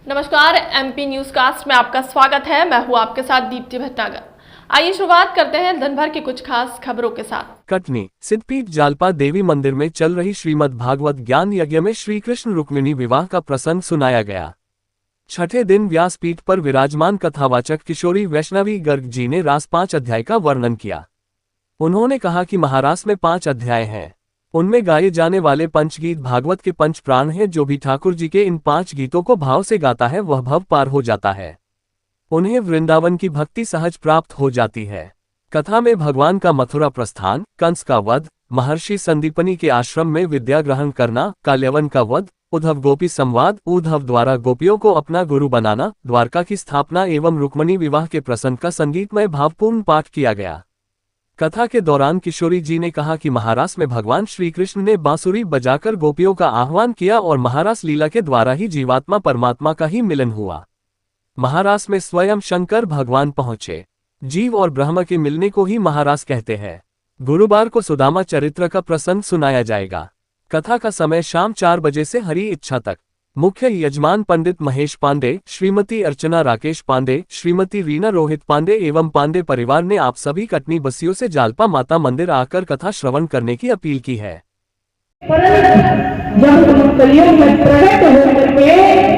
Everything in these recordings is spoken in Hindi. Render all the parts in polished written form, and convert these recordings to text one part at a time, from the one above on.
नमस्कार, एमपी न्यूज कास्ट में आपका स्वागत है। मैं हूं आपके साथ दीप्ति भटनागर। आइए शुरुआत करते हैं दिन भर की कुछ खास खबरों के साथ। कटनी सिद्धपीठ जालपा देवी मंदिर में चल रही श्रीमद् भागवत ज्ञान यज्ञ में श्री कृष्ण रुक्मिणी विवाह का प्रसंग सुनाया गया। छठे दिन व्यासपीठ पर विराजमान कथावाचक किशोरी वैष्णवी गर्ग जी ने रास 5 अध्याय का वर्णन किया। उन्होंने कहा कि महारास में 5 अध्याय हैं। उनमें गाए जाने वाले पंचगीत भागवत के 5 प्राण हैं। जो भी ठाकुर जी के इन 5 गीतों को भाव से गाता है वह भव पार हो जाता है। उन्हें वृंदावन की भक्ति सहज प्राप्त हो जाती है। कथा में भगवान का मथुरा प्रस्थान, कंस का वध, महर्षि संदीपनी के आश्रम में विद्या ग्रहण करना, काल्यवन का वध, उद्धव गोपी संवाद, उद्धव द्वारा गोपियों को अपना गुरु बनाना, द्वारका की स्थापना एवं रुक्मिणी विवाह के प्रसंग का संगीतमय भावपूर्ण पाठ किया गया। कथा के दौरान किशोरी जी ने कहा कि महारास में भगवान श्री कृष्ण ने बांसुरी बजाकर गोपियों का आह्वान किया और महारास लीला के द्वारा ही जीवात्मा परमात्मा का ही मिलन हुआ। महारास में स्वयं शंकर भगवान पहुंचे। जीव और ब्रह्म के मिलने को ही महारास कहते हैं। गुरुवार को सुदामा चरित्र का प्रसंग सुनाया जाएगा। कथा का समय शाम 4 बजे से हरि इच्छा तक। मुख्य यजमान पंडित महेश पांडे, श्रीमती अर्चना राकेश पांडे, श्रीमती रीना रोहित पांडे एवं पांडे परिवार ने आप सभी कटनी बसियों से जालपा माता मंदिर आकर कथा श्रवण करने की अपील की है। जब तुम कलियुग में प्रकट होकर के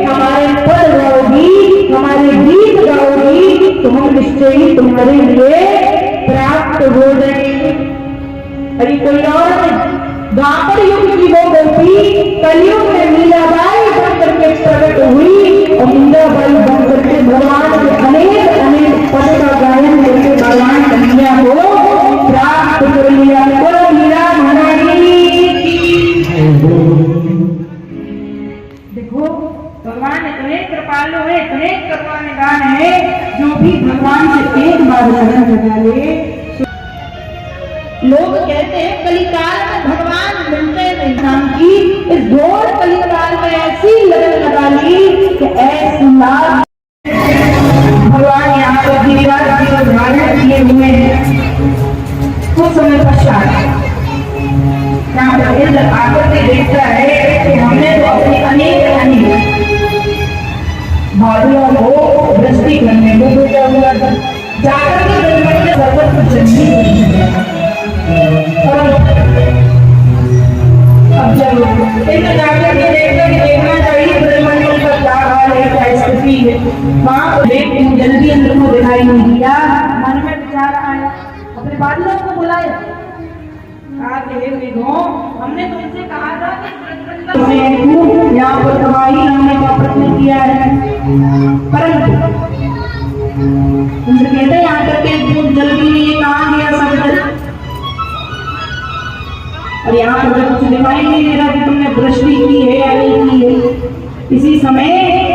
हमारे पद गाओगी, हमारे गीत गाओगी, तो हम निश्चय ही तुम्हारे लिए प्राप्त हो जाएंगे। अरे कोई और नहीं, द्वापर युग की वो गोपी कलियुग में मीराबाई बन करके प्रकट हुई और मीराबाई बन करके भगवान के अनेक अनेक पद का गायन करके भगवान कन्हैया को प्राप्त कर लिया। बोलो मीरा महारानी। देखो भगवान इतने कृपालु है, इतने करुणा निधान है, जो भी भगवान से एक बार शरण लगा ले। लोग कहते हैं कलिकाल में भगवान मिलते नहीं। नाम की इस घोर कलिकाल में ऐसी लगन लगा ली कि ऐसी लाभ भगवान यहाँ पर गिरिराज जी को धारण किए हुए हैं। कुछ समय पश्चात यहाँ पर इंद्र आकर के देखता है कि हमने तो अपनी अनेक बादलों को दृष्टि करने को भेजा हुआ था। जाकर के ब्रह्मांड में सर्वत्र जन्मी अब जब जाकर के देखना चाहिए ब्रह्मांड का क्या हाल है, क्या स्थिति है। वहां पर जल्दी इंद्र को दिखाई नहीं दिया। मन में विचार आया, अपने बादलों को बुलाया। हमने तुमसे कहा था कि यहाँ पर तबाही लाने का प्रयत्न किया है, परंतु इंद्र कहते यहाँ करके जल्दी नहीं कहा गया सब। और यहाँ पर कुछ दिखाई नहीं दे रहा कि तुमने दृष्टि की है या नहीं की है। इसी समय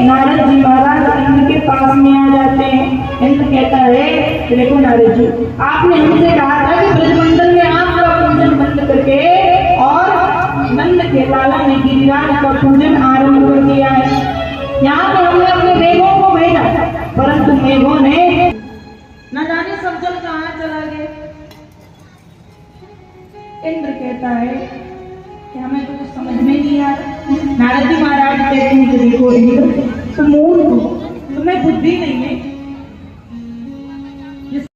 नारद जी महाराज इंद्र के पास में आ जाते हैं। इंद्र कहता है, देखो नारद जी, आपने हमसे कहा था कि ब्रजमंडल में आपका पूजन बंद करके और नंद के लाला ने गिरिराज का पूजन आरंभ कर दिया है। यहाँ पर हमने अपने मेघों को भेजा, परंतु मेघों ने न जाने सब जल कहाँ चला गया। इंद्र कहता है कि हमें तो कुछ समझ में नहीं आ रहा। नारद जी महाराज कहते हैं कि देखो इंद्र, तुम मूर्ख हो, तुम्हें बुद्धि नहीं है।